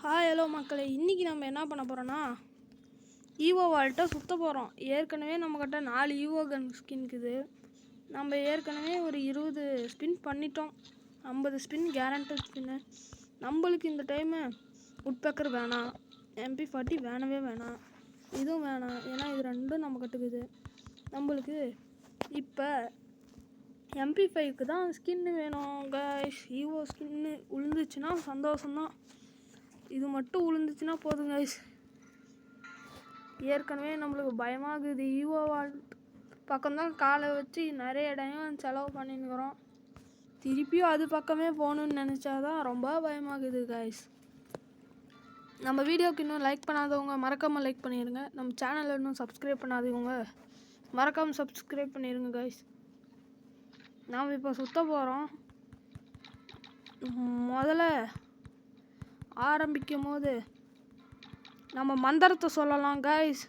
Hi hello மக்களே, இன்றைக்கி நம்ம என்ன பண்ண போகிறோன்னா ஈவோ வால்ட்டை சுற்ற போகிறோம். ஏற்கனவே நம்மக்கிட்ட 4 ஈவோ கன் ஸ்கின் இருக்குது. நம்ம ஏற்கனவே ஒரு 20 ஸ்பின் பண்ணிட்டோம். 50 ஸ்பின் கேரண்டட் ஸ்பின்னு. நம்மளுக்கு இந்த டைமு உட்பேக்கர் வேணாம், MP40 வேணவே வேணாம், இதுவும் வேணாம். ஏன்னா இது ரெண்டும் நம்ம கட்டுக்குது. நம்மளுக்கு இப்போ MP5க்கு தான் ஸ்கின்னு வேணும் கைஸ். ஈவோ ஸ்கின்னு உழுந்துச்சுன்னா சந்தோஷம்தான். இது மட்டும் உழுந்துச்சுன்னா போதும் கைஸ். ஏற்கனவே நம்மளுக்கு பயமாகுது. ஈவோ வால்ட் பக்கம்தான் காலை வச்சு நிறைய இடம் செலவு பண்ணின்னுக்கிறோம். திருப்பியும் அது பக்கமே போகணுன்னு நினச்சாதான் ரொம்ப பயமாகுது கைஸ். நம்ம வீடியோக்கு இன்னும் லைக் பண்ணாதவங்க மறக்காமல் லைக் பண்ணிடுங்க. நம்ம சேனலில் இன்னும் சப்ஸ்கிரைப் பண்ணாதவங்க மறக்காமல் சப்ஸ்கிரைப் பண்ணிடுங்க கைஸ். நாம் இப்போ சுற்ற போகிறோம். முதல்ல ஆரம்பிக்கும் போது நம்ம மந்திரத்தை சொல்லலாம் கைஸ்.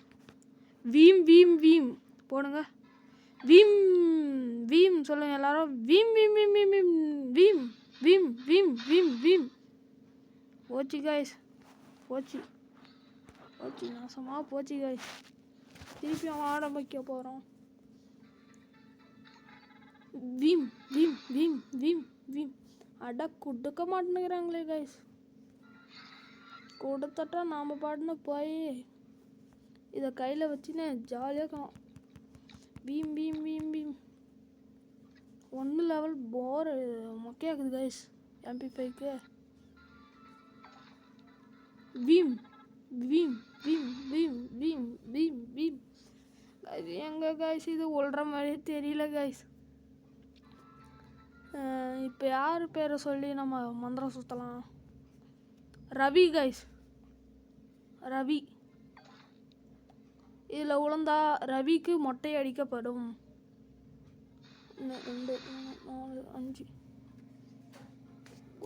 வீம் வீம் வீம் போடுங்க. வீம் வீம் சொல்லுங்க எல்லாரும். Vim Vim Vim Vim Vim Vim Vim Vim Vim. போச்சு கைஸ், போச்சு போச்சு, நாசமாக போச்சு கைஸ். திருப்பியும் ஆரம்பிக்க போகிறோம். Vim Vim Vim Vim Vim. அட கொடுக்க மாட்டேங்கிறாங்களே கைஸ். கொடுத்தட்டா நாம் பாட்டுன்னு போய் இதை கையில் வச்சுன்னு ஜாலியாக இருக்கலாம். பீம் பீம் பீம் பீம். 1 லெவல் போர் மொக்கையாக்குது கைஸ் MP5க்கு. பீம் பீம் பீம் பீம் பீம் பீம் பீம். எங்கே கைஸ் இது உள்ற மாதிரியே தெரியல கைஸ். இப்போ யார் பேரை சொல்லி நம்ம மந்திரம் சுற்றலாம்? ரவி கைஸ், ரவி. இதில் உழந்தா ரவிக்கு மொட்டை அடிக்கப்படும். 1 2 3 4 5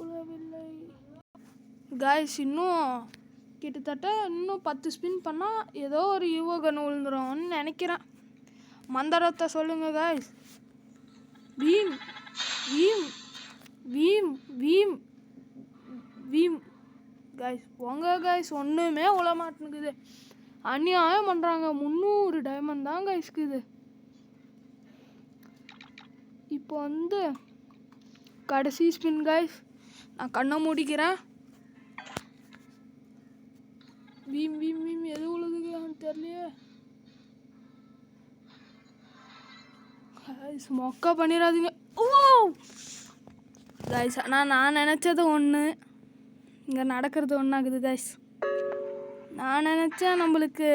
உழவில்லை கைஸ். இன்னும் கிட்டத்தட்ட இன்னும் 10 ஸ்பின் பண்ணால் ஏதோ ஒரு ஈவோ கன் விழுந்துரும்னு நினைக்கிறேன். மந்திரத்தை சொல்லுங்க guys. Vim Vim Vim Vim Vim guys. போங்க கைஸ், ஒன்றுமே உழ மாட்டேங்குது. அநியாயம் பண்ணுறாங்க. 300 டைமண்ட் தான் கைஸ்க்குது. இப்போ கடைசி ஸ்பின் கைஸ். நான் கண்ணை மூடிக்கிறேன். Vim Vim Vim. எது உழுதுன்னு தெரியலையே கைஸ். மொக்கா பண்ணிடாதீங்க. ஓ கைஸ், ஆனால் நான் நினச்சது ஒன்று, இங்கே நடக்கிறது ஒன்றாகுது கைஸ். நான் நினச்சேன் நம்மளுக்கு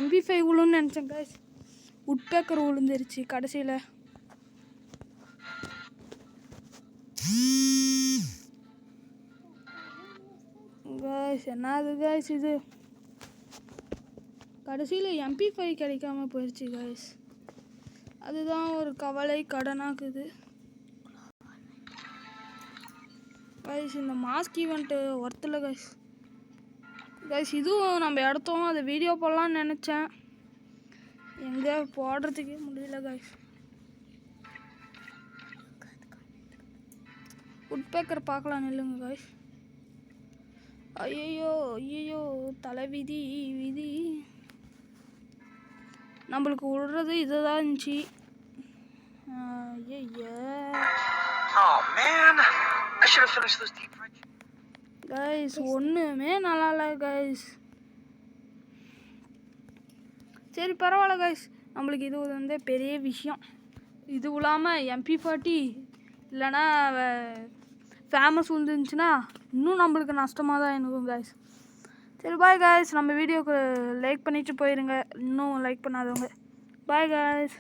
MP5 விழுன்னு நினச்சேன் கைஸ். உட்பேக்கர் விழுந்துருச்சு கடைசியில். கைஸ் என்னது கைஸ் இது? கடைசியில் MP5 கிடைக்காம போயிடுச்சு கைஸ். அதுதான் ஒரு கவலை கடனாக்குது கைஸ். இந்த மாஸ்க் ஈவெண்ட்டு ஒர்த்தில் கைஸ். கைஸ் இதுவும் நம்ம எடுத்தோம், அதை வீடியோ போடலான்னு நினச்சேன். எங்கே போடுறதுக்கே முடியல கைஸ். உட்பேக்கர் பார்க்கலாம் இல்லைங்க கைஸ். ஐயோ ஐயோ தலை விதி விதி. நம்மளுக்கு விடுறது இதுதான் இருந்துச்சு. கைஸ் ஒன்றுமே நல்லா இல்லை கைஸ். சரி பரவாயில்ல கைஸ், நம்மளுக்கு இது பெரிய விஷயம். இது இல்லாமல் MP40 இல்லைன்னா ஃபேமஸ் விழுந்துருந்துச்சுன்னா இன்னும் நம்மளுக்கு நஷ்டமாக தான் இருக்கும் கைஸ். சரி பாய் கைஸ். நம்ம வீடியோக்கு லைக் பண்ணிவிட்டு போயிருங்க, இன்னும் லைக் பண்ணாதவங்க. Bye guys.